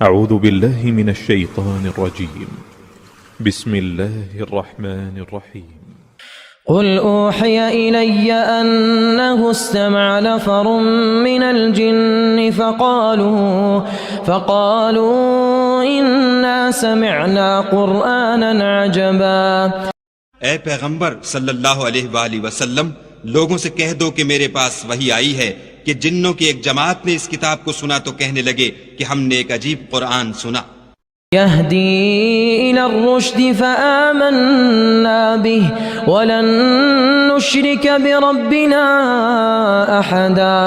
أعوذ بالله من الشيطان الرجيم. بسم الله الرحمن الرحيم. قل أوحي إلي أنه استمع نفر من الجن فقالوا إنا سمعنا قرآنا عجبا. اے پیغمبر صلی اللہ علیہ وآلہ وسلم، لوگوں سے کہہ دو کہ میرے پاس وحی آئی ہے کہ جنوں کی ایک جماعت نے اس کتاب کو سنا تو کہنے لگے کہ ہم نے ایک عجیب قرآن سنا. يهدي إلى الرشد فآمنا به ولن نشرك بربنا أحدا.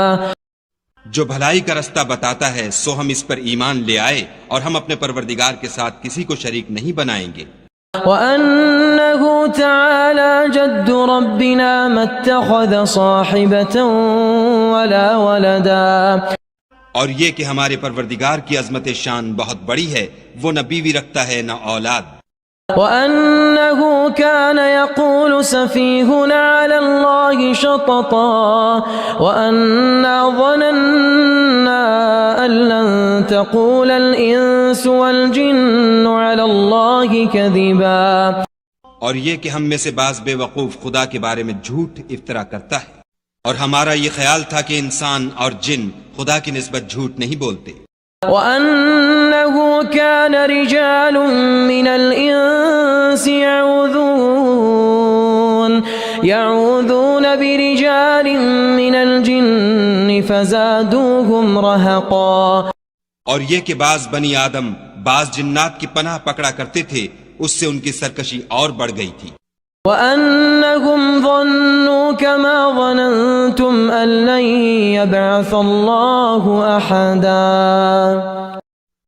جو بھلائی کا رستہ بتاتا ہے سو ہم اس پر ایمان لے آئے اور ہم اپنے پروردگار کے ساتھ کسی کو شریک نہیں بنائیں گے. وأنه تعالى جد ربنا ما اتخذ صاحبة ولا ولدا. اور یہ کہ ہمارے پروردگار کی عظمت شان بہت بڑی ہے، وہ نہ بیوی رکھتا ہے نہ اولاد. وأنه كان يقول سفيهنا على الله شططا وأنا ظننا أن لن تقول الإنس والجن على الله كذبا. اور یہ کہ ہم میں سے بعض بے وقوف خدا کے بارے میں جھوٹ افطرا کرتا ہے، اور ہمارا یہ خیال تھا کہ انسان اور جن خدا کی نسبت جھوٹ نہیں بولتے. وَأَنَّهُ كَانَ رِجَالٌ مِّنَ الْإِنسِ يَعُوذُونَ بِرِجَالٍ مِّنَ الْجِنِّ فَزَادُوهُمْ رَهَقًا. اور یہ کہ بعض بنی آدم بعض جنات کی پناہ پکڑا کرتے تھے، اس سے ان کی سرکشی اور بڑھ گئی تھی. وَأَنَّهُمْ ظَنُّوا كَمَا ظَنَنْتُمْ أَن لَّن يَبْعَثَ اللَّهُ أَحَدًا.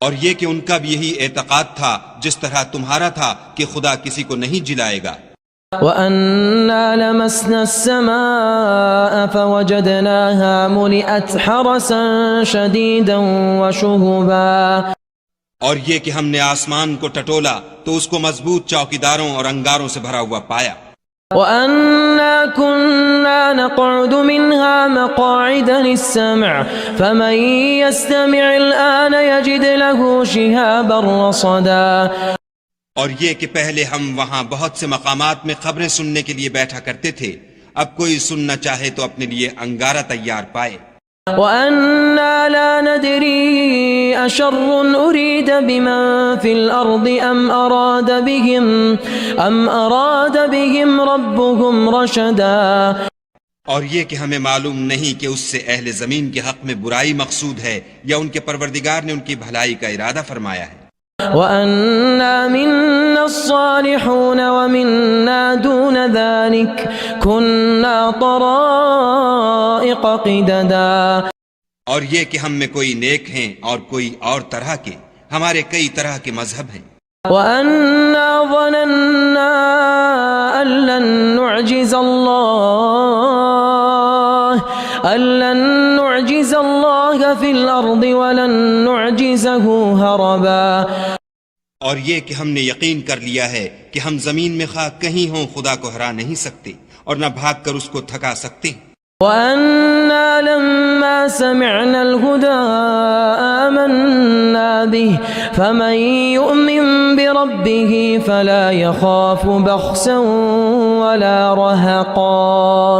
اور یہ کہ ان کا بھی یہی اعتقاد تھا جس طرح تمہارا تھا کہ خدا کسی کو نہیں جلائے گا. وَأَنَّا لَمَسْنَا السَّمَاءَ فَوَجَدْنَاهَا مُلِئَتْ حَرَسًا شَدِيدًا وَشُهُبًا. اور یہ کہ ہم نے آسمان کو ٹٹولا تو اس کو مضبوط چوکیداروں اور انگاروں سے بھرا ہوا پایا. وَأَنَّا كُنَّا نَقْعُدُ مِنْهَا مَقَاعِدَ لِلسَّمْعِ فَمَنْ يَسْتَمِعِ الْآنَ يَجِدْ لَهُ شِهَابًا رَصَدًا. اور یہ کہ پہلے ہم وہاں بہت سے مقامات میں خبریں سننے کے لیے بیٹھا کرتے تھے، اب کوئی سننا چاہے تو اپنے لیے انگارہ تیار پائے. وَأَنَّا لَا نَدْرِي أَشَرٌّ أُرِيدَ بِمَن فِي الْأَرْضِ أَمْ أَرَادَ بِهِمْ رَبُّهُمْ رَشَدًا. اور یہ کہ ہمیں معلوم نہیں کہ اس سے اہل زمین کے حق میں برائی مقصود ہے یا ان کے پروردگار نے ان کی بھلائی کا ارادہ فرمایا ہے. وَأَنَّا مِنَّا الصَّالِحُونَ وَمِنَّا دُونَ ذَلِكَ كُنَّا طَرَائِقَ قِدَدًا. اور یہ کہ ہم میں کوئی نیک ہیں اور کوئی اور طرح کے، ہمارے کئی طرح کے مذہب ہیں. وَأَنَّا ظَنَنَّا أَن لَّن نُّعْجِزَ اللَّهَ فِي الْأَرْضِ وَلَن نُّعْجِزَهُ هَرَبًا. اور یہ کہ ہم نے یقین کر لیا ہے کہ ہم زمین میں خواہ کہیں ہوں خدا کو ہرا نہیں سکتے اور نہ بھاگ کر اس کو تھکا سکتے. وَأَنَّا لَمَّا سَمِعْنَا الْهُدَىٰ آمَنَّا بِهِ فَمَن يُؤْمِن بِرَبِّهِ فَلَا يَخَافُ بَخْسًا وَلَا رَهَقًا.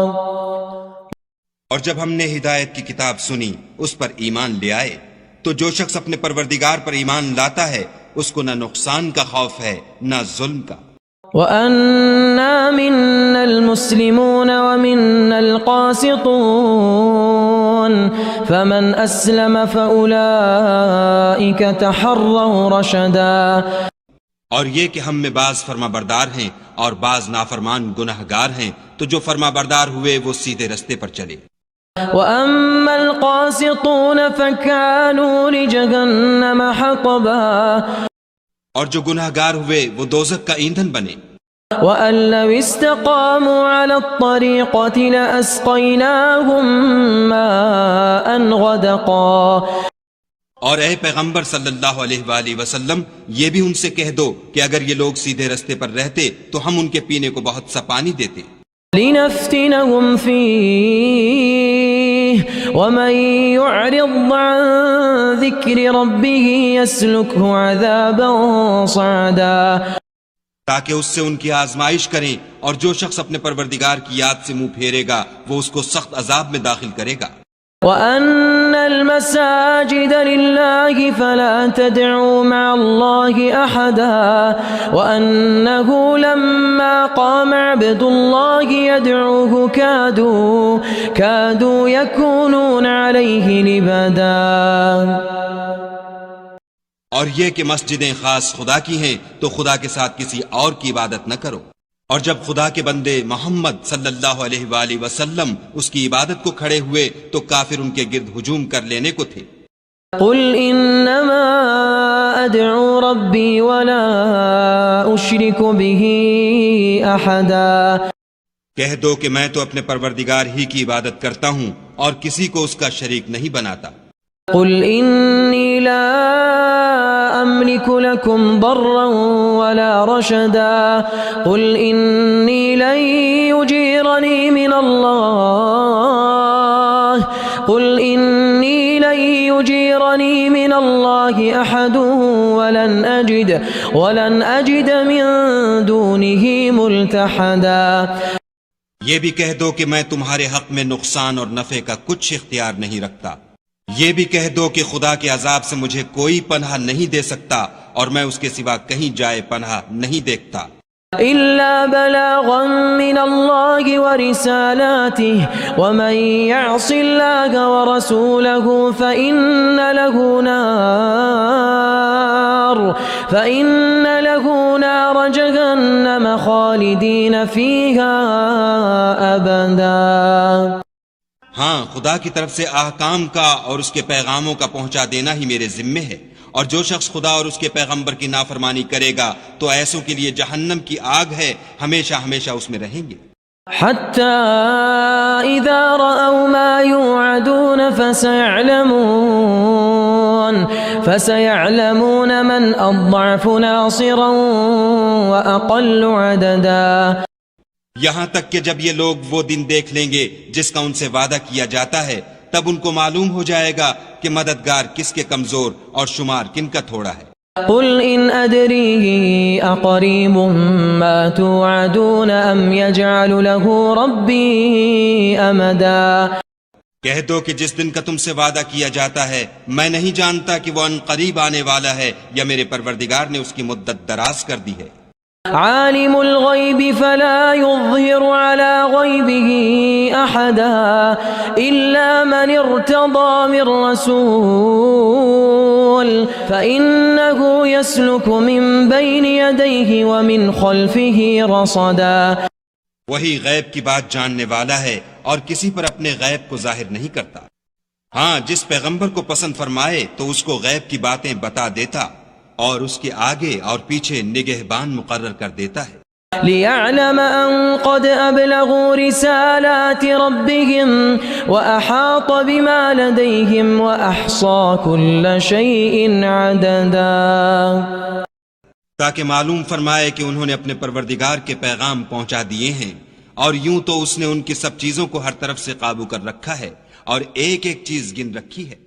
اور جب ہم نے ہدایت کی کتاب سنی اس پر ایمان لے آئے تو جو شخص اپنے پروردگار پر ایمان لاتا ہے اس کو نہ نقصان کا خوف ہے نہ ظلم کا. وَأَنَّا مِنَّا الْمُسْلِمُونَ وَمِنَّا الْقَاسِطُونَ فَمَنْ أَسْلَمَ فَأُولَئِكَ تَحَرَّوْا رَشَدًا. اور یہ کہ ہم میں بعض فرما بردار ہیں اور بعض نافرمان گناہگار ہیں، تو جو فرما بردار ہوئے وہ سیدھے رستے پر چلے. وَأَمَّا الْقَاسِطُونَ فَكَانُوا لِجَهَنَّمَ حَطَبًا. اور جو گناہگار ہوئے وہ دوزخ کا ایندھن بنے. وَأَن لَّوِ اسْتَقَامُوا عَلَى الطَّرِيقَةِ لَأَسْقَيْنَاهُم مَّاءً غَدَقًا. اور اے پیغمبر صلی اللہ علیہ وآلہ وسلم، یہ بھی ان سے کہہ دو کہ اگر یہ لوگ سیدھے رستے پر رہتے تو ہم ان کے پینے کو بہت سا پانی دیتے. لِنَفْتِنَهُمْ فِيهِ وَمَن يُعْرِضْ عَن ذكر ربه يسلكه عذابا صعدا تاکہ اس سے ان کی آزمائش کریں، اور جو شخص اپنے پروردگار کی یاد سے منہ پھیرے گا وہ اس کو سخت عذاب میں داخل کرے گا۔ وَأَنَّ الْمَسَاجِدَ لِلَّهِ فَلَا تَدْعُوا مَعَ اللَّهِ أَحَدًا وَأَنَّهُ لَمَّا قَامَ عَبْدُ اللَّهِ يَدْعُوهُ كَادُوا يَكُونُونَ عَلَيْهِ لِبَدًا۔ اور یہ کہ مسجدیں خاص خدا کی ہیں تو خدا کے ساتھ کسی اور کی عبادت نہ کرو، اور جب خدا کے بندے محمد صلی اللہ علیہ وآلہ وسلم اس کی عبادت کو کھڑے ہوئے تو کافر ان کے گرد ہجوم کر لینے کو تھے۔ قل انما ادعو ربی ولا اشرک به احدا، کہہ دو کہ میں تو اپنے پروردگار ہی کی عبادت کرتا ہوں اور کسی کو اس کا شریک نہیں بناتا۔ قل انی لا املک لکم ضرا ولا رشدا، قل انی لن یجیرنی من اللہ، قل انی لن یجیرنی من اللہ احد ولن اجد من دونہ ملتحدا۔ یہ بھی کہہ دو کہ میں تمہارے حق میں نقصان اور نفع کا کچھ اختیار نہیں رکھتا، یہ بھی کہہ دو کہ خدا کے عذاب سے مجھے کوئی پناہ نہیں دے سکتا اور میں اس کے سوا کہیں جائے پناہ نہیں دیکھتا۔ إلا بلاغا من الله ورسالاته ومن يعص الله ورسوله فإن له نار جهنم خالدين فيها أبدا۔ ہاں، خدا کی طرف سے احکام کا اور اس کے پیغاموں کا پہنچا دینا ہی میرے ذمے ہے، اور جو شخص خدا اور اس کے پیغمبر کی نافرمانی کرے گا تو ایسوں کے لیے جہنم کی آگ ہے، ہمیشہ ہمیشہ اس میں رہیں گے۔ حتى إذا رأوا ما يوعدون فسيعلمون من أضعف ناصرا وأقل عددا۔ یہاں تک کہ جب یہ لوگ وہ دن دیکھ لیں گے جس کا ان سے وعدہ کیا جاتا ہے، تب ان کو معلوم ہو جائے گا کہ مددگار کس کے کمزور اور شمار کن کا تھوڑا ہے۔ قل إن أدري أقريب ما توعدون أم يجعل له ربي أمدا۔ کہہ دو کہ جس دن کا تم سے وعدہ کیا جاتا ہے میں نہیں جانتا کہ وہ ان قریب آنے والا ہے یا میرے پروردگار نے اس کی مدت دراز کر دی ہے۔ عالم الغیب فلا يظهر على غیبه احدا الا من ارتضى من رسول فإنه يسلك من بين يديه ومن خلفه رصدا۔ وہی غیب کی بات جاننے والا ہے اور کسی پر اپنے غیب کو ظاہر نہیں کرتا، ہاں جس پیغمبر کو پسند فرمائے تو اس کو غیب کی باتیں بتا دیتا اور اس کے آگے اور پیچھے نگہبان مقرر کر دیتا ہے۔ لِيَعْلَمَ أَن قَدْ أَبْلَغُوا رِسَالَاتِ رَبِّهِمْ وَأَحَاطَ بِمَا لَدَيْهِمْ وَأَحْصَى كُلَّ شَيْءٍ عَدَدًا، تاکہ معلوم فرمائے کہ انہوں نے اپنے پروردگار کے پیغام پہنچا دیے ہیں، اور یوں تو اس نے ان کی سب چیزوں کو ہر طرف سے قابو کر رکھا ہے اور ایک ایک چیز گن رکھی ہے۔